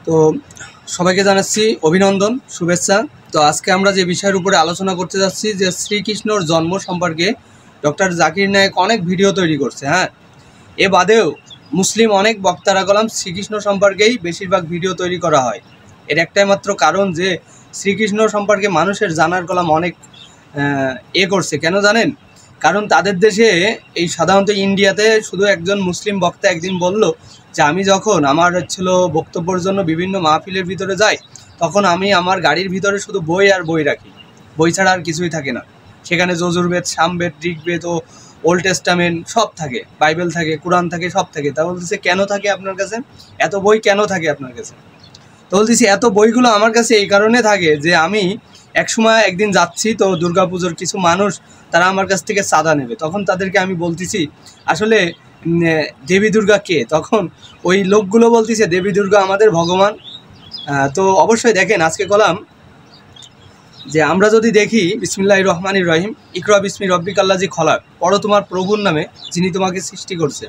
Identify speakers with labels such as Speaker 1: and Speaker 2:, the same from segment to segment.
Speaker 1: তো সবাইকে জানাচ্ছি অভিনন্দন, শুভেচ্ছা। তো আজকে আমরা যে বিষয়ের উপরে আলোচনা করতে যাচ্ছি যে শ্রীকৃষ্ণর জন্ম সম্পর্কে ডক্টর জাকির নায়েক অনেক ভিডিও তৈরি করছে। এ বাদেও মুসলিম অনেক বক্তারা কলাম শ্রীকৃষ্ণ সম্পর্কেই বেশিরভাগ ভিডিও তৈরি করা হয়। এর একটাই মাত্র কারণ যে শ্রীকৃষ্ণ সম্পর্কে মানুষের জানার কলাম অনেক করছে। কেন জানেন? কারণ তাদের দেশে এই সাধারণত ইন্ডিয়াতে শুধু একজন মুসলিম বক্তা একদিন বলল যে আমি যখন আমার বক্তব্যের জন্য বিভিন্ন মাহফিলের ভিতরে যাই, তখন আমি আমার গাড়ির ভিতরে শুধু বই আর বই রাখি, বই ছাড়া আর কিছুই থাকে না। সেখানে যজুর্বেদ, সামবেদ, ঋগ্বেদ ও ওল্ড টেস্টামেন্ট সব থাকে, বাইবেল থাকে, কোরআন থাকে, সব থাকে। তা বলতেছে কেন থাকে আপনার কাছে এত বই, কেন থাকে আপনার কাছে? তো বলতেছি এত বইগুলো আমার কাছে এই কারণে থাকে যে আমি একদিন যাচ্ছি, তো দুর্গাপুজোর কিছু মানুষ তারা আমার কাছ থেকে চাঁদা নেবে, তখন তাদেরকে আমি বলতেছি আসলে দেবী দুর্গা কে? তখন ওই লোকগুলো বলতেছে দেবী দুর্গা আমাদের ভগবান। তো অবশ্যই দেখেন, আজকে কলাম যে আমরা যদি দেখি বিসমিল্লাহির রহমানির রহিম, ইকরা বিসমি রব্বিকাল্লাযী খলাক, পড়ো তোমার প্রভুর নামে যিনি তোমাকে সৃষ্টি করছে।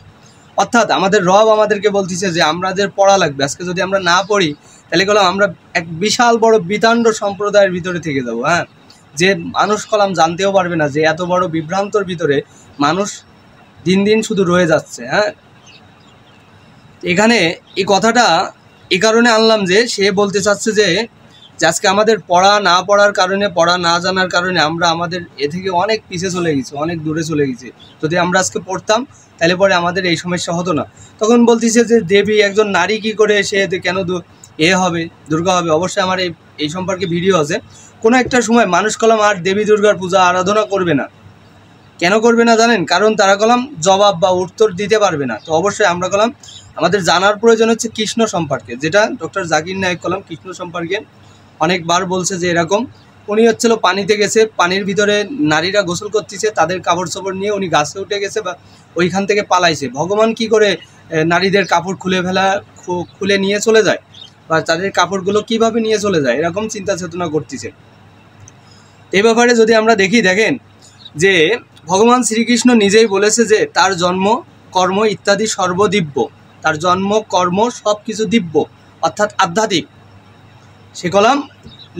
Speaker 1: অর্থাৎ আমাদের রব আমাদেরকে বলতেছে যে আমাদের পড়া লাগবে। আজকে যদি আমরা না পড়ি তাহলে কলাম আমরা এক বিশাল বড় বিতাণ্ড সম্প্রদায়ের ভিতরে থেকে যাব। যে মানুষ কলাম জানতেও পারবে না যে এত বড় বিভ্রান্তর ভিতরে মানুষ দিন দিন শুধু রয়ে যাচ্ছে। এখানে এই কথাটা এই কারণে আনলাম যে সে বলতে চাচ্ছে যে আজকে আমাদের পড়া না পড়ার কারণে, পড়া না জানার কারণে আমরা আমাদের এ থেকে অনেক পিছিয়ে চলে গেছি, অনেক দূরে চলে গেছি। যদি আমরা আজকে পড়তাম তাহলে পরে আমাদের এই সমস্যা হতো না। তখন বলতেছে যে দেবী একজন নারী কি করে সে কেন হবে, দুর্গা হবে? অবশ্যই আমার এই সম্পর্কে ভিডিও আছে। কোনো একটা সময় মানুষ কলাম আর দেবী দুর্গার পূজা আরাধনা করবে না। কেন করবে না জানেন? কারণ তারা কলাম জবাব বা উত্তর দিতে পারবে না। তো অবশ্যই আমরা কলাম আমাদের জানার প্রয়োজন হচ্ছে কৃষ্ণ সম্পর্কে, যেটা ডক্টর জাকির নায়েক কলাম কৃষ্ণ সম্পর্কে অনেকবার বলছে যে এরকম উনি পানিতে গেছে, পানির ভিতরে নারীরা গোসল করতেছে, তাদের কাপড় চোপড় নিয়ে উনি গাছে উঠে গেছে বা ওইখান থেকে পালাইছে। ভগবান কি করে নারীদের কাপড় খুলে নিয়ে চলে যায়, বা তাদের কাপড়গুলো কিভাবে নিয়ে চলে যায়, এরকম চিন্তা চেতনা করতেছে। এই ব্যাপারে যদি আমরা দেখেন যে ভগবান শ্রীকৃষ্ণ নিজেই বলেছে যে তার জন্ম, কর্ম ইত্যাদি সর্বদিব্য। তার জন্ম, কর্ম সব কিছু দিব্য, অর্থাৎ আধ্যাত্মিক। সে কলাম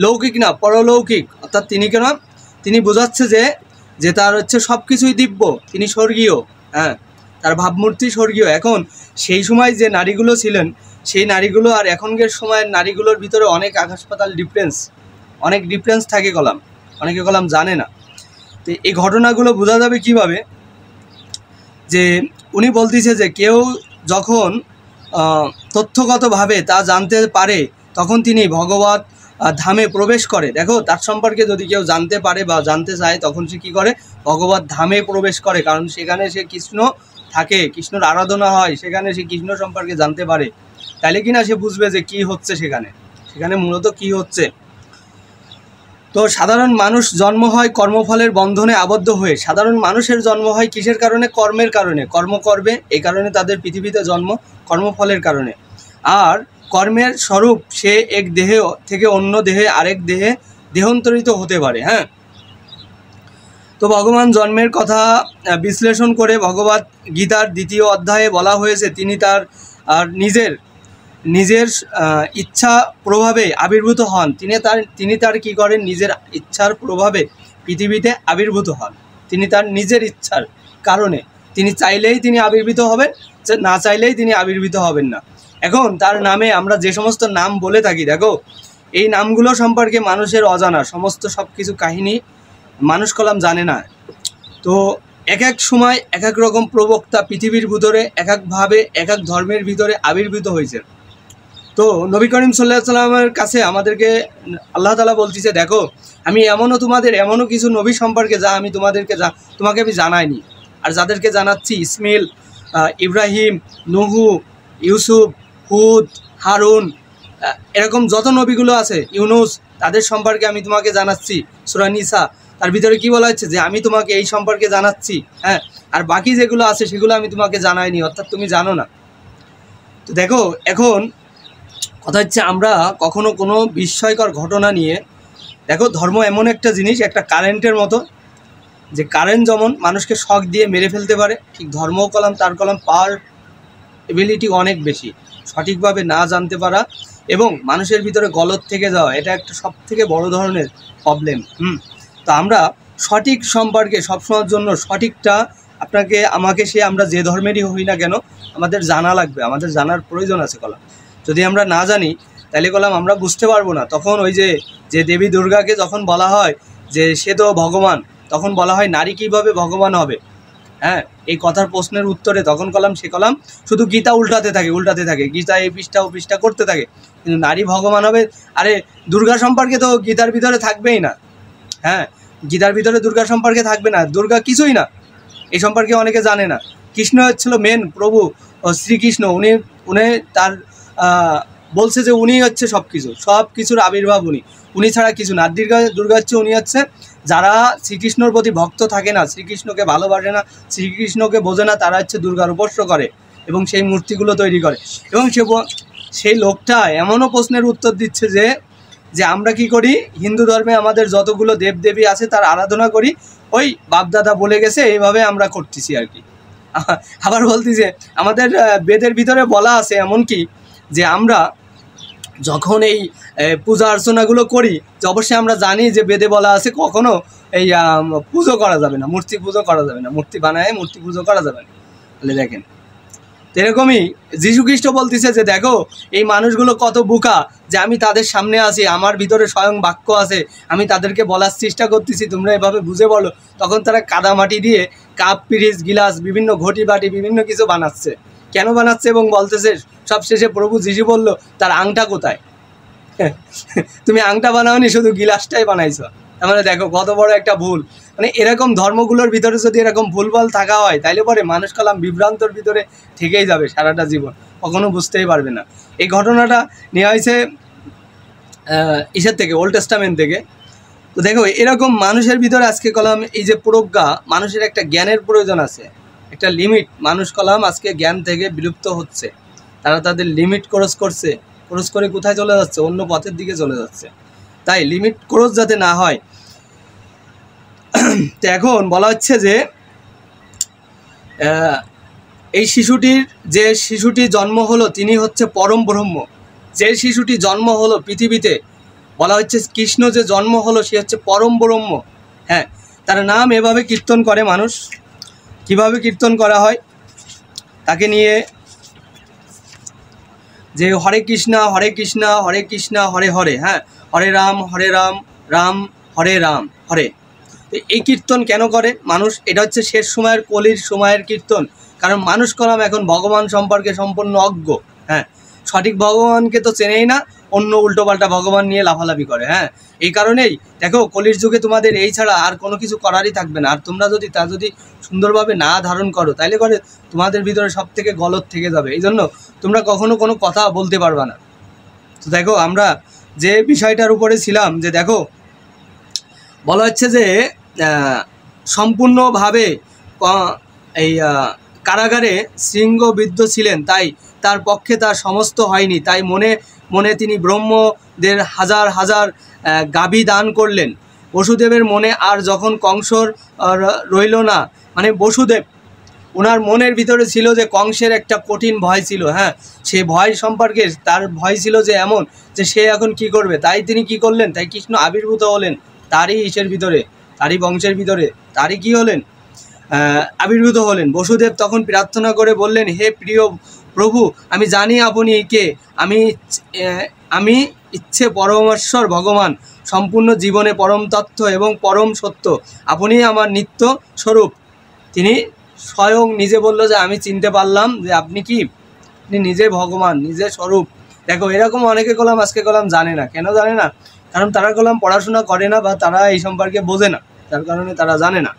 Speaker 1: লৌকিক না, পরলৌকিক। অর্থাৎ তিনি বোঝাচ্ছে যে তার সব কিছুই দিব্য, তিনি স্বর্গীয়। তার ভাবমূর্তি স্বর্গীয়। এখন সেই সময় যে নারীগুলো ছিলেন, সেই নারীগুলো আর এখনকার সময়ের নারীগুলোর ভিতরে অনেক আকাশ পাতাল অনেক ডিফারেন্স থাকে কলাম, অনেকে কলাম জানে না। তো এই ঘটনাগুলো বোঝা যাবে কিভাবে? যে উনি বলতেছে যে কেউ যখন তথ্যগতভাবে তা জানতে পারে, তখন তিনি ভগবত ধামে প্রবেশ করে। দেখো, তার সম্পর্কে যদি কেউ জানতে পারে বা জানতে চায়, তখন সে কী করে? ভগবত ধামে প্রবেশ করে। কারণ সেখানে সে কৃষ্ণ থাকে, কৃষ্ণর আরাধনা হয়, সেখানে সে কৃষ্ণ সম্পর্কে জানতে পারে। তাহলে কিনা সে বুঝবে যে কী হচ্ছে সেখানে মূলত কী হচ্ছে। তো সাধারণ মানুষ জন্ম হয় কর্মফলের বন্ধনে আবদ্ধ হয়ে। সাধারণ মানুষের জন্ম হয় কিসের কারণে? কর্মের কারণে। কর্ম করবে, এই কারণে তাদের পৃথিবীতে জন্ম, কর্মফলের কারণে। আর কর্মের স্বরূপ সে এক দেহে থেকে অন্য দেহে, আরেক দেহে দেহান্তরিত হতে পারে। তো ভগবান জন্মের কথা বিশ্লেষণ করে ভগবত গীতার 2য় অধ্যায়ে বলা হয়েছে তিনি তার নিজের ইচ্ছা প্রভাবে আবির্ভূত হন। তিনি তার কি করেন? নিজের ইচ্ছার প্রভাবে পৃথিবীতে আবির্ভূত হন। তিনি তার নিজের ইচ্ছার কারণে, তিনি চাইলেই তিনি আবির্ভূত হবেন, না চাইলেই তিনি আবির্ভূত হবেন না। এখন তার নামে আমরা যে সমস্ত নাম বলে থাকি, দেখো এই নামগুলো সম্পর্কে মানুষের অজানা, সব কিছু কাহিনী মানুষ কলাম জানে না। তো এক সময় এক রকম প্রবক্তা পৃথিবীর ভিতরে একভাবে এক ধর্মের ভিতরে আবির্ভূত হয়েছে। তো নবী করিম সাল্লাল্লাহু আলাইহি ওয়াসাল্লামের কাছে আমাদেরকে আল্লাহ তাআলা বলতেছে, দেখো আমি এমনও কিছু নবী সম্পর্কে যা আমি তোমাকে আমি জানাইনি, আর যাদেরকে জানাচ্ছি ইসমাইল, ইব্রাহিম, নুহু, ইউসুফ, হুদ, হারুন, এরকম যত নবীগুলো আছে, ইউনুস, তাদের সম্পর্কে আমি তোমাকে জানাচ্ছি। সূরা নিসা তার ভিতরে কি বলা হচ্ছে? যে আমি তোমাকে এই সম্পর্কে জানাচ্ছি, আর বাকি যেগুলো আছে সেগুলো আমি তোমাকে জানাইনি, অর্থাৎ তুমি জানো না। তো দেখো, এখন কথা হচ্ছে আমরা কখনো কোনো বিস্ময়কর ঘটনা নিয়ে, দেখো ধর্ম এমন একটা জিনিস, একটা কারেন্টের মতো, যে কারেন্ট যেমন মানুষকে শক দিয়ে মেরে ফেলতে পারে, ঠিক ধর্মও তার পাওয়ার এবিলিটি অনেক বেশি। সঠিকভাবে না জানতে পারা এবং মানুষের ভিতরে গলত থেকে যাওয়া, এটা একটা সবথেকে বড় ধরনের প্রবলেম। তো আমরা সঠিক সম্পর্কে সবসময়ের জন্য সঠিকটা আপনাকে আমাকে সে আমরা যে ধর্মেরই হই না কেন আমাদের জানা লাগবে, আমাদের জানার প্রয়োজন আছে কলাম। যদি আমরা না জানি তাহলে কলাম আমরা বুঝতে পারবো না। তখন ওই যে দেবী দুর্গাকে যখন বলা হয় যে সে তো ভগবান, তখন বলা হয় নারী কীভাবে ভগবান হবে। হ্যাঁ, এই কথার প্রশ্নের উত্তরে তখন কলাম সে কলাম শুধু গীতা উল্টাতে থাকে, গীতা এই পৃষ্ঠা ও পৃষ্ঠা করতে থাকে, কিন্তু নারী ভগবান হবে। আরে দুর্গা সম্পর্কে তো গীতার ভিতরে থাকবেই না। হ্যাঁ, গীতার ভিতরে দুর্গা সম্পর্কে থাকবে না, দুর্গা কিছুই না, এই সম্পর্কে অনেকে জানে না। কৃষ্ণ হচ্ছিল মেন প্রভু, শ্রীকৃষ্ণ, উনি তার বলছে যে উনি হচ্ছে সব কিছুর আবির্ভাব, উনি ছাড়া কিছু না। দুর্গা হচ্ছে উনি হচ্ছে যারা শ্রীকৃষ্ণর প্রতি ভক্ত থাকে না, শ্রীকৃষ্ণকে ভালোবাসে না, শ্রীকৃষ্ণকে বোঝে না, তারা হচ্ছে দুর্গার উপাস্য করে এবং সেই মূর্তিগুলো তৈরি করে। এবং সেই লোকটা এমনও প্রশ্নের উত্তর দিচ্ছে যে আমরা কি করি, হিন্দু ধর্মে আমাদের যতগুলো দেবদেবী আছে তার আরাধনা করি, ওই বাপদাদা বলে গেছে এইভাবে আমরা করতেছি আর কি। আবার বলতেছে আমাদের বেদের ভিতরে বলা আছে এমনকি যে আমরা যখন এই পূজা অর্চনাগুলো করি, যে অবশ্যই আমরা জানি যে বেদে বলা আছে কখনো এই পুজো করা যাবে না, মূর্তি পুজো করা যাবে না, মূর্তি বানায় মূর্তি পুজো করা যাবে না। তাহলে দেখেন এরকমই যীশু খ্রিস্ট বলতেছে যে দেখো এই মানুষগুলো কত বোকা, যে আমি তাদের সামনে আছি, আমার ভিতরে স্বয়ং বাক্য আছে, আমি তাদেরকে বলার চেষ্টা করতেছি তোমরা এভাবে বুঝে বলো। তখন তারা কাদামাটি দিয়ে কাপ, পিরিচ, গিলাস, বিভিন্ন ঘটি বাটি বিভিন্ন কিছু বানাচ্ছে। কেন বানাচ্ছে এবং বলতেছে সবশেষে প্রভু যীশু বলল তার আংটা কোথায়? তুমি আংটা বানাওনি, শুধু গিলাসটাই বানাইছো। তার মানে দেখো কত বড় একটা ভুল। মানে এরকম ধর্মগুলোর ভিতরে যদি এরকম ভুলভাল থাকা হয় তাইলে পরে মানুষ কালাম বিভ্রান্তর ভিতরে থেকেই যাবে সারাটা জীবন, কখনো বুঝতেই পারবে না। এই ঘটনাটা নেওয়া হয়েছে ইসের থেকে, ওল্ড টেস্টামেন্ট থেকে। তো দেখো এরকম মানুষের ভিতরে আজকে কলাম এই যে প্রজ্ঞা, মানুষের একটা জ্ঞানের প্রয়োজন আছে, একটা লিমিট। মানুষ কলাম আজকে জ্ঞান থেকে বিলুপ্ত হচ্ছে, তারা তাদের লিমিট ক্রস করে কোথায় চলে যাচ্ছে? অন্য পথের দিকে চলে যাচ্ছে। তাই লিমিট ক্রস যাতে না হয়, তো এখন বলা হচ্ছে যে এই শিশুটি জন্ম হলো তিনি হচ্ছে পরম ব্রহ্ম। যে শিশুটি জন্ম হলো পৃথিবীতে, বলা হচ্ছে কৃষ্ণ যে জন্ম হলো সে হচ্ছে পরম ব্রহ্ম। হ্যাঁ, তার নাম এভাবে কীর্তন করে মানুষ। কিভাবে কীর্তন করা হয় তাকে নিয়ে, যে হরে কৃষ্ণ হরে কৃষ্ণ হরে কৃষ্ণ হরে হরে, হ্যাঁ, হরে রাম রাম হরে রাম হরে। এই কীর্তন কেন করে মানুষ? এটা হচ্ছে শেষ সময়ের, কলির সময়ের কীর্তন। কারণ মানুষ কলাম এখন ভগবান সম্পর্কে সম্পূর্ণ অজ্ঞ। হ্যাঁ, সঠিক ভগবানকে তো চেনেই না, অন্য উল্টোপাল্টা ভগবান নিয়ে লাফালাফি করে। হ্যাঁ, এই কারণেই দেখো কলির যুগে তোমাদের এই ছাড়া আর কোনো কিছু করারই থাকবে না। আর তোমরা যদি সুন্দরভাবে না ধারণ করো তাইলে করে তোমাদের ভিতরে সব থেকে গলত থেকে যাবে। এই জন্য তোমরা কখনো কোনো কথা বলতে পারবা না। তো দেখো আমরা যে বিষয়টার উপরে ছিলাম, যে দেখো বলা হচ্ছে যে সম্পূর্ণভাবে এই কারাগারে শৃঙ্গবিদ্ধ ছিলেন, তাই তার পক্ষে তার সমস্ত হয়নি। তাই মনে মনে তিনি ব্রহ্মদের হাজার হাজার গাভী দান করলেন। বসুদেবের মনে আর যখন কংসর রইল না, মানে বসুদেব ওনার মনের ভিতরে ছিল যে কংসের একটা কঠিন ভয় ছিল। হ্যাঁ, সে ভয় সম্পর্কে তার ভয় ছিল যে এমন যে সে এখন কি করবে। তাই তিনি কি করলেন, তাই কৃষ্ণ আবির্ভূত হলেন তারই ইসের ভিতরে, তারই বংশের ভিতরে, তারই কি হলেন, আবির্ভূত হলেন। বসুদেব তখন প্রার্থনা করে বললেন, হে প্রিয় প্রভু, আমি জানি আপনি কে, আমি ইচ্ছে পরমেশ্বর ভগবান, সম্পূর্ণ জীবনে পরম তত্ত্ব এবং পরম সত্য, আপনি আমার নিত্য স্বরূপ। তিনি স্বয়ং নিজে বলল যে আমি চিনতে পারলাম যে আপনি কি, আপনি নিজে ভগবান, নিজে স্বরূপ। দেখো এরকম অনেকে কলাম আজকে কলাম জানে না। কেন জানে না? কারণ তারা কলাম পড়াশোনা করে না বা তারা এই সম্পর্কে বোঝে না, যার কারণে তারা জানে না।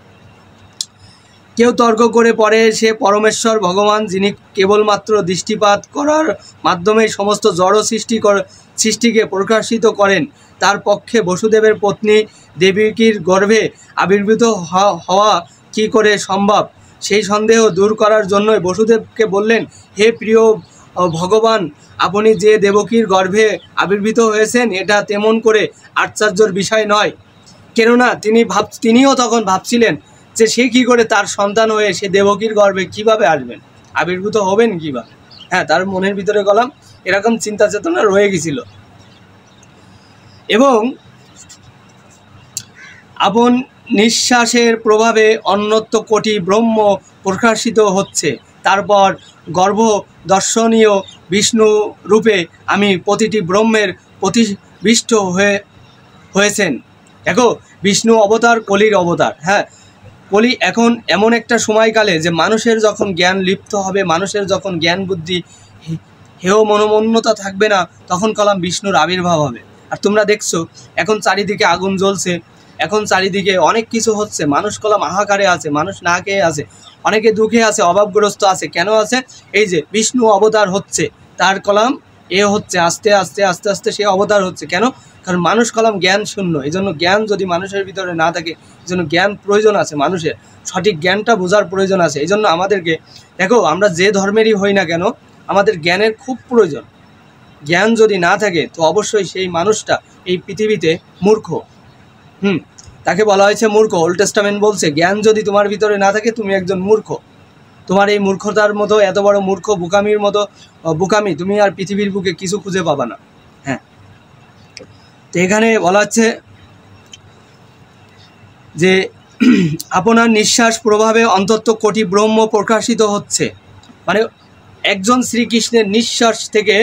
Speaker 1: কেউ তর্ক করে পড়ে সে পরমেশ্বর ভগবান, যিনি কেবলমাত্র দৃষ্টিপাত করার মাধ্যমে সমস্ত জড় সৃষ্টিকে প্রকাশিত করেন। তার পক্ষে বসুদেবের পত্নী দেবকীর গর্ভে আবির্ভূত হওয়া কি করে সম্ভব? সেই সন্দেহ দূর করার জন্যই বসুদেবকে বললেন, হে প্রিয় ভগবান, আপনি যে দেবকীর গর্ভে আবির্ভূত হয়েছেন এটা তেমন করে আশ্চর্যের বিষয় নয়। কেননা তিনিও তখন ভাবছিলেন যে সে কি করে তার সন্তান হয়ে সে দেবকীর গর্ভে কিভাবে আসবেন, আবির্ভূত হবেন কিভাবে। হ্যাঁ, তার মনের ভিতরে কলাম এরকম চিন্তা চেতনা রয়ে গেছিল। এবং আপন নিঃশ্বাসের প্রভাবে অন্যত্র কোটি ব্রহ্ম প্রকাশিত হচ্ছে। তারপর গর্ভ দর্শনীয় বিষ্ণু রূপে আমি প্রতিটি ব্রহ্মের প্রতিবিষ্ট হয়েছেন। দেখো, বিষ্ণু অবতার, কলির অবতার। হ্যাঁ, কলি এখন এমন একটা সময়কালে যে মানুষের যখন জ্ঞান লিপ্ত হবে, মানুষের যখন জ্ঞান বুদ্ধি হেয় মনোমন্যতা থাকবে না, তখন কলাম বিষ্ণুর আবির্ভাব হবে। আর তোমরা দেখছো এখন চারিদিকে আগুন জ্বলছে, এখন চারিদিকে অনেক কিছু হচ্ছে, মানুষ কলাম হাহাকারে আছে, মানুষ না খেয়ে আছে, অনেকে দুঃখে আছে, অভাবগ্রস্ত আছে। কেন আছে? এই যে বিষ্ণু অবতার হচ্ছে, তার কলাম হচ্ছে আস্তে আস্তে আস্তে আস্তে সে অবতার হচ্ছে। কেন? কারণ মানুষ কলাম জ্ঞান শূন্য। এই জন্য জ্ঞান যদি মানুষের ভিতরে না থাকে, এই জন্য জ্ঞান প্রয়োজন আছে, মানুষের সঠিক জ্ঞানটা বোঝার প্রয়োজন আছে। এই জন্য আমাদেরকে দেখো, আমরা যে ধর্মেরই হই না কেন, আমাদের জ্ঞানের খুব প্রয়োজন। জ্ঞান যদি না থাকে তো অবশ্যই সেই মানুষটা এই পৃথিবীতে মূর্খ। তাকে বলা হয়েছে মূর্খ। ওল্ড টেস্টামেন্ট বলছে, জ্ঞান যদি তোমার ভিতরে না থাকে তুমি একজন মূর্খ। তোমার এই মূর্খতার মতো, এত বড় মূর্খ বোকামির মতো বোকামি তুমি আর পৃথিবীর বুকে কিছু খুঁজে পাবা না। হ্যাঁ, তো এখানে বলা হচ্ছে যে আপনার নিঃশ্বাস প্রভাবে অন্তত কোটি ব্রহ্ম প্রকাশিত হচ্ছে। মানে একজন শ্রীকৃষ্ণের নিঃশ্বাস থেকে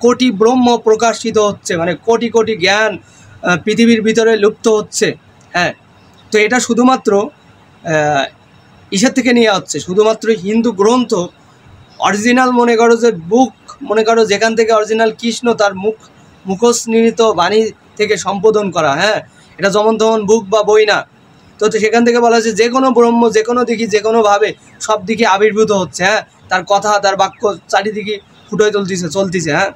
Speaker 1: কোটি ব্রহ্ম প্রকাশিত হচ্ছে, মানে কোটি কোটি জ্ঞান পৃথিবীর ভিতরে লুপ্ত হচ্ছে। হ্যাঁ, তো এটা শুধুমাত্র ইসের থেকে নেওয়া হচ্ছে, শুধুমাত্র হিন্দু গ্রন্থ অরিজিনাল মনে করো যে বুক, মনে করো যেখান থেকে অরিজিনাল কৃষ্ণ তার মুখনিহিত বাণী থেকে সম্বোধন করা। হ্যাঁ, এটা যেমন তেমন বুক বা বই না। তো সেখান থেকে বলা হচ্ছে যে কোনো ব্রহ্ম যে কোনো দিকে যে কোনোভাবে সব দিকে আবির্ভূত হচ্ছে। হ্যাঁ, তার কথা, তার বাক্য চারিদিকে ফুটে চলতেছে। হ্যাঁ,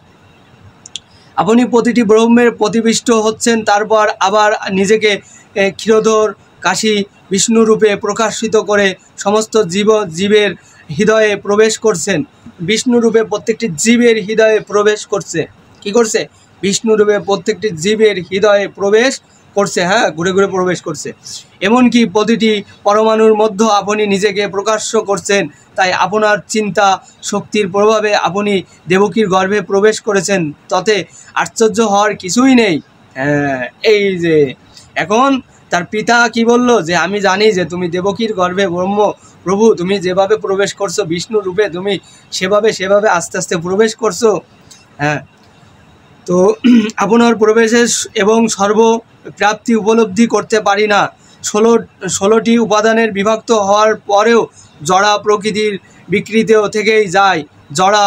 Speaker 1: আপনি প্রতিটি ব্রহ্মের প্রতিবিষ্ট হচ্ছেন, তারপর আবার নিজেকে ক্ষীরোধর কাশী বিষ্ণুরূপে প্রকাশিত করে সমস্ত জীবের হৃদয়ে প্রবেশ করছেন। বিষ্ণুরূপে প্রত্যেকটি জীবের হৃদয়ে প্রবেশ করছে। কি করছে? বিষ্ণুরূপে প্রত্যেকটি জীবের হৃদয়ে প্রবেশ করছে। হ্যাঁ, ঘুরে ঘুরে প্রবেশ করছে। এমনকি প্রতিটি পরমাণুর মধ্যে আপনি নিজেকে প্রকাশ্য করছেন। তাই আপনার চিন্তা শক্তির প্রভাবে আপনি দেবকীর গর্ভে প্রবেশ করেছেন, তাতে আশ্চর্য হওয়ার কিছুই নেই। হ্যাঁ, এই যে এখন তার পিতা কি বলল, যে আমি জানি যে তুমি দেবকীর গর্ভে ব্রহ্ম প্রভু, তুমি যেভাবে প্রবেশ করছো বিষ্ণু রূপে, তুমি সেভাবে আস্তে আস্তে প্রবেশ করছো। হ্যাঁ, তো আপনার প্রবেশের এবং সর্বপ্রাপ্তি উপলব্ধি করতে পারি না। 16টি উপাদানের বিভক্ত হওয়ার পরেও জড়া প্রকৃতির বিকৃতিও থেকেই যায়। জড়া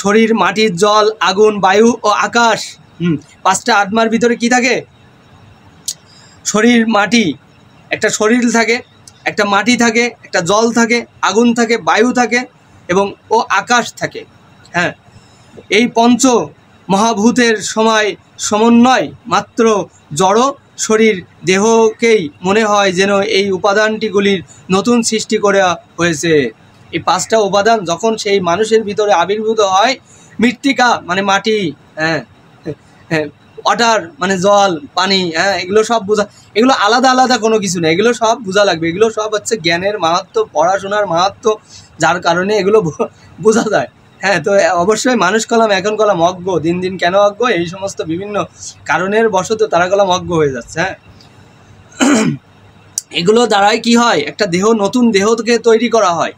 Speaker 1: শরীর, মাটির, জল, আগুন, বায়ু ও আকাশ। 5টা আত্মার ভিতরে কি থাকে? শরীর, মাটি, একটা শরীর থাকে, একটা মাটি থাকে, একটা জল থাকে, আগুন থাকে, বায়ু থাকে এবং আকাশ থাকে। হ্যাঁ, এই পঞ্চ মহাভূতের সমন্বয় মাত্র জড় শরীর দেহকেই মনে হয় যেন এই উপাদানটিগুলির নতুন সৃষ্টি করা হয়েছে। এই 5টা উপাদান যখন সেই মানুষের ভিতরে আবির্ভূত হয়, মৃত্তিকা মানে মাটি, হ্যাঁ, ওয়াটার মানে জল, পানি, হ্যাঁ, এগুলো সব বোঝা, এগুলো আলাদা আলাদা কোনো কিছু নেই, এগুলো সব বোঝা লাগবে। এগুলো সব হচ্ছে জ্ঞানের মাহাত্ম্য, পড়াশোনার মাহাত্ম্য, যার কারণে এগুলো বোঝা যায়। হ্যাঁ, তো অবশ্যই মানুষ কলাম এখন কলাম অজ্ঞ, দিন দিন কেন অজ্ঞ? এই সমস্ত বিভিন্ন কারণের বশত তারা কলাম অজ্ঞ হয়ে যাচ্ছে। হ্যাঁ, এগুলো দ্বারাই কি হয়? একটা দেহ, নতুন দেহকে তৈরি করা হয়।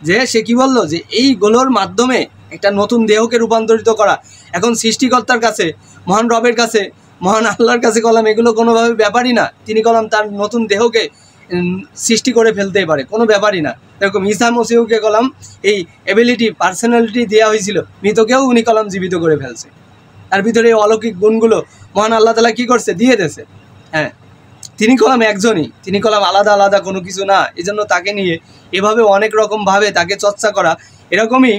Speaker 1: যে সে কি বললো, যে এইগুলোর মাধ্যমে একটা নতুন দেহকে রূপান্তরিত করা। এখন সৃষ্টিকর্তার কাছে, মহান রবের কাছে, মহান আল্লাহর কাছে কলাম এগুলো কোনোভাবে ব্যাপারই না। তিনি কলাম তার নতুন দেহকে সৃষ্টি করে ফেলতেই পারে, কোনো ব্যাপারই না। এরকম ঈসা মসিহকে কলাম এই এবিলিটি, পার্সোনালিটি দেওয়া হয়েছিল, মৃতকেও উনি কলাম জীবিত করে ফেলছে। তার ভিতরে এই অলৌকিক গুণগুলো মহান আল্লাহ তাআলা কি করছে? দিয়ে দিয়েছে। হ্যাঁ, তিনি কলাম একজনই, তিনি কলাম আলাদা আলাদা কোনো কিছু না। এই জন্য তাকে নিয়ে এভাবে অনেক রকমভাবে তাকে চর্চা করা। এরকমই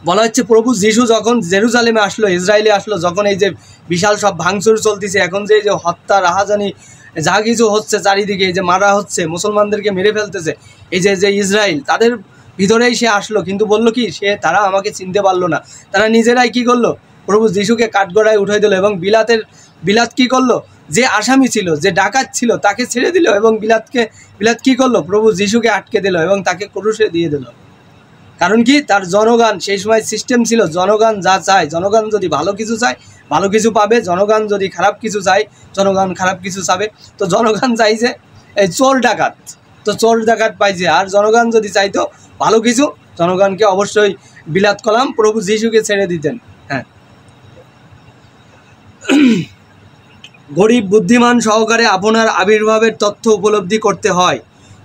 Speaker 1: বলা হচ্ছে প্রভু যিশু যখন জেরুজালেমে আসলো, ইসরায়েলে আসলো, যখন এই যে বিশাল সব ভাঙচুর চলতেছে, এখন যে হত্যা, রাহাজানি যা কিছু হচ্ছে চারিদিকে, এই যে মারা হচ্ছে, মুসলমানদেরকে মেরে ফেলতেছে, এই যে ইসরায়েল, তাদের ভিতরেই সে আসলো। কিন্তু বললো কি, তারা আমাকে চিনতে পারলো না। তারা নিজেরাই কি করলো? প্রভু যিশুকে কাঠগড়ায় উঠাই দিল। এবং বিলাত কি করলো? যে আসামি ছিল, যে ডাকাত ছিল, তাকে ছেড়ে দিল এবং বিলাত কী করলো? প্রভু যিশুকে আটকে দিল এবং তাকে ক্রুশে দিয়ে দিল। কারণ কি? তার জনগণ, সেই সময় সিস্টেম ছিল জনগণ যা চায়, জনগণ যদি ভালো কিছু চায় ভালো কিছু পাবে, জনগণ যদি খারাপ কিছু চায় জনগণ খারাপ কিছু চাবে। তো জনগণ চাইছে এই চোর ডাকাত, তো চোর ডাকাত পাইছে। আর জনগণ যদি চাইতো ভালো কিছু, জনগণকে অবশ্যই বিলাত কলাম প্রভু যিশুকে ছেড়ে দিতেন। হ্যাঁ, গরিব বুদ্ধিমান সহকারে আপনার আবির্ভাবের তথ্য উপলব্ধি করতে হয়,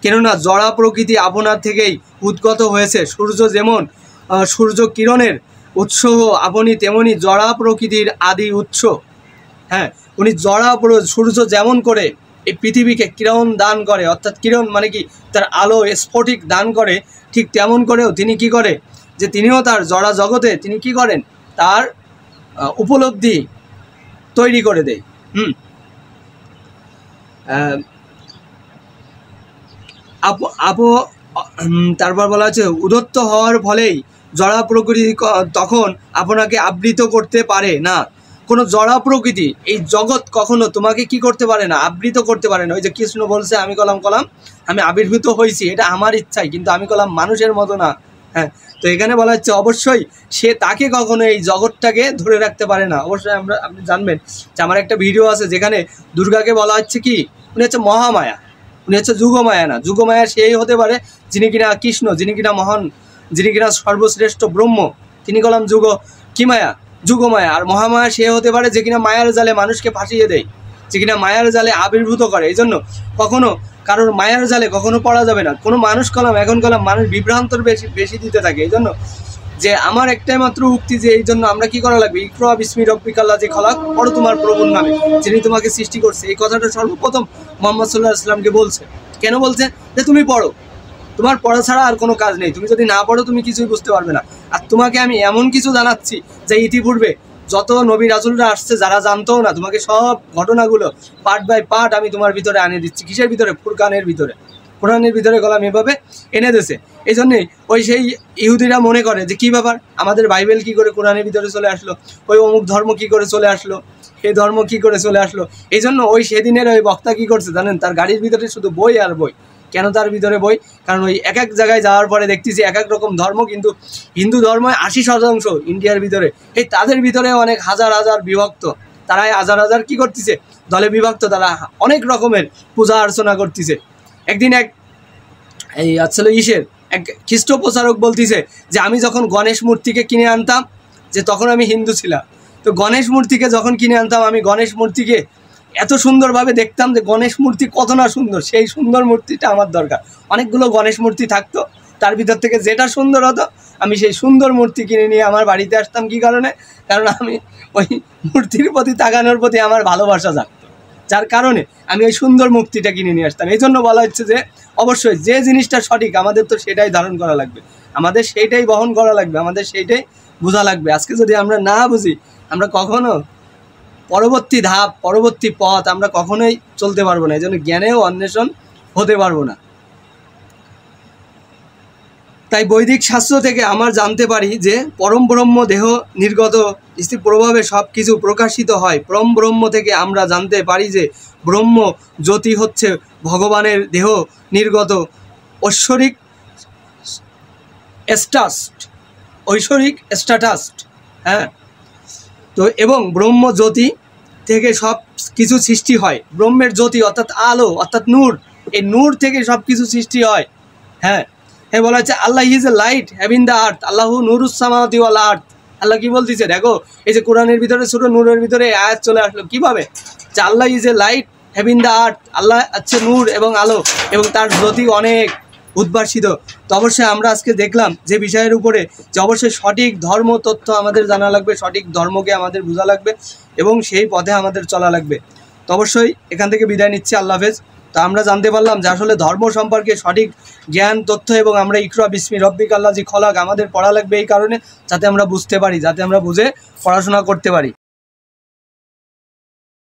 Speaker 1: কেননা জড়া প্রকৃতি আপনার থেকেই উদ্গত হয়েছে। সূর্য যেমন সূর্য কিরণের উৎস, আপনি তেমনি জড়া প্রকৃতির আদি উৎস। হ্যাঁ, উনি সূর্য যেমন করে এই পৃথিবীকে কিরণ দান করে, অর্থাৎ কিরণ মানে কি? তার আলো স্ফটিক দান করে, ঠিক তেমন করেও তিনি কি করে? যে তিনিও তার জড়া জগতে তিনি কি করেন? তার উপলব্ধি তৈরি করে দেয়। তারপর বলা হচ্ছে উদত্ত হওয়ার ফলেই জড়া প্রকৃতি তখন আপনাকে আবৃত করতে পারে না। কোনো জড়া প্রকৃতি এই জগৎ কখনো তোমাকে কি করতে পারে না? আবৃত করতে পারে না। ওই যে কৃষ্ণ বলছে আমি কলাম আমি আবির্ভূত হয়েছি, এটা আমার ইচ্ছাই, কিন্তু আমি কলাম মানুষের মতো না। হ্যাঁ, তো এখানে বলা হচ্ছে অবশ্যই সে তাকে কখনো এই জগৎটাকে ধরে রাখতে পারে না। অবশ্যই আপনি জানবেন যে আমার একটা ভিডিও আছে যেখানে দুর্গাকে বলা হচ্ছে কি? উনি হচ্ছে মহামায়া, উনি হচ্ছে যুগমায়া না। যুগমায়া সেই হতে পারে যিনি কিনা কৃষ্ণ, যিনি কিনা মহান, যিনি কিনা সর্বশ্রেষ্ঠ ব্রহ্ম, তিনি কলাম যুগমায়া। আর মহামায়া সে হতে পারে যে কিনা মায়ার জালে মানুষকে ফাঁসিয়ে দেয়, যে কিনা মায়ার জালে আবির্ভূত করে। এই জন্য কখনো কারোর মায়ার জালে কখনো পড়া যাবে না। কোনো মানুষ এখন মানুষ বিভ্রান্তর বেশি দিতে থাকে। এই জন্য যে আমার একটাই মাত্র উক্তি যে এই জন্য আমরা কি করা লাগবে? ইকরা বিস্মি রব্বিকাল্লাযী খালাক, পড়ো তোমার প্রভুর নামে যিনি তোমাকে সৃষ্টি করছে। এই কথাটা সর্বপ্রথম মুহাম্মদ সাল্লাল্লাহু আলাইহি ওয়াসাল্লামকে বলছে। কেন বলছে? যে তুমি পড়ো, তোমার পড়া ছাড়া আর কোনো কাজ নেই। তুমি যদি না পড়ো তুমি কিছুই বুঝতে পারবে না। আর তোমাকে আমি এমন কিছু জানাচ্ছি যে ইতিপূর্বে যত নবী রাসূলরা আসছে যারা জানতোও না, তোমাকে সব ঘটনাগুলো পার্ট বাই পার্ট আমি তোমার ভিতরে আনে দিচ্ছি। কিসের ভিতরে? কোরআনের ভিতরে গলাম এভাবে এনে দিয়েছে। এই জন্যেই ওই সেই ইহুদিরা মনে করে যে কী ব্যাপার, আমাদের বাইবেল কি করে কোরআনের ভিতরে চলে আসলো, ওই অমুক ধর্ম কি করে চলে আসলো, এই ধর্ম কি করে চলে আসলো। এই জন্য ওই সেদিনের ওই বক্তা কী করছে জানেন? তার গাড়ির ভিতরে শুধু বই আর বই। কেন তার ভিতরে বই? কারণ ওই এক জায়গায় যাওয়ার পরে দেখতেছি এক রকম ধর্ম, কিন্তু হিন্দু ধর্ম 80% ইন্ডিয়ার ভিতরে, এই তাদের ভিতরে অনেক হাজার বিভক্ত। তারা হাজার কী করতেছে? দলে বিভক্ত। তারা অনেক রকমের পূজা অর্চনা করতেছে। একদিন আসলে এক খ্রিস্ট প্রচারক বলতেছে যে আমি যখন গণেশ মূর্তিকে কিনে আনতাম, যে তখন আমি হিন্দু ছিলাম, তো গণেশ মূর্তিকে যখন কিনে আনতাম আমি গণেশ মূর্তিকে এত সুন্দরভাবে দেখতাম যে গণেশ মূর্তি কত না সুন্দর, সেই সুন্দর মূর্তিটা আমার দরকার। অনেকগুলো গণেশ মূর্তি থাকতো, তার ভিতর থেকে যেটা সুন্দর হতো আমি সেই সুন্দর মূর্তি কিনে নিয়ে আমার বাড়িতে আসতাম। কী কারণে? কারণ আমি ওই মূর্তির প্রতি তাকানোর প্রতি আমার ভালোবাসা জাগতো, যার কারণে আমি ওই সুন্দর মূর্তিটা কিনে নিয়ে আসতাম। এই জন্য বলা হচ্ছে যে অবশ্যই যে জিনিসটা সঠিক আমাদের তো সেটাই ধারণ করা লাগবে, আমাদের সেইটাই বহন করা লাগবে, আমাদের সেইটাই বোঝা লাগবে। আজকে যদি আমরা না বুঝি, আমরা কখনো পরবর্তী ধাপ, পরবর্তী পথ আমরা কখনোই চলতে পারবো না। এই জন্য জ্ঞানেও অন্বেষণ হতে পারবো না। তাই বৈদিক শাস্ত্র থেকে আমরা জানতে পারি যে পরম ব্রহ্ম দেহ নির্গত স্থির প্রভাবে সব কিছু প্রকাশিত হয়। পরম ব্রহ্ম থেকে আমরা জানতে পারি যে ব্রহ্ম জ্যোতি হচ্ছে ভগবানের দেহ নির্গত ঐশ্বরিক স্ট্যাটাস্ট। হ্যাঁ, তো এবং ব্রহ্ম জ্যোতি থেকে সব কিছু সৃষ্টি হয়। ব্রহ্মের জ্যোতি অর্থাৎ আলো, অর্থাৎ নূর, এই নূর থেকে সব কিছু সৃষ্টি হয়। হ্যাঁ, বলা হচ্ছে Allah is a light having the earth, আল্লাহু নূরুস সামাওয়াতি ওয়াল আর্থ। আল্লাহ কি বলতেছে? দেখো এই যে কোরআনের ভিতরে সূরা নূরের ভিতরে আয়াত চলে আসলো কিভাবে, যে Allah is a light having the earth, Allah হচ্ছে নূর এবং আলো, এবং তার জ্যোতি অনেক উদ্ভাসিত। তো অবশ্যই আমরা আজকে দেখলাম যে বিষয়ের উপরে যে অবশ্যই সঠিক ধর্ম তথ্য আমাদের জানা লাগবে, সঠিক ধর্মকে আমাদের বোঝা লাগবে এবং সেই পথে আমাদের চলা লাগবে। তো অবশ্যই এখান থেকে বিদায় নিচ্ছি, আল্লাহ হাফেজ। তো আমরা জানতে পারলাম যে আসলে ধর্ম সম্পর্কে সঠিক জ্ঞান তথ্য এবং আমরা ইকরা বিস্মি রব্বিকাল্লাযী খালাক আমাদের পড়া লাগবে এই কারণে, যাতে আমরা বুঝতে পারি, যাতে আমরা বুঝে পড়াশোনা করতে পারি।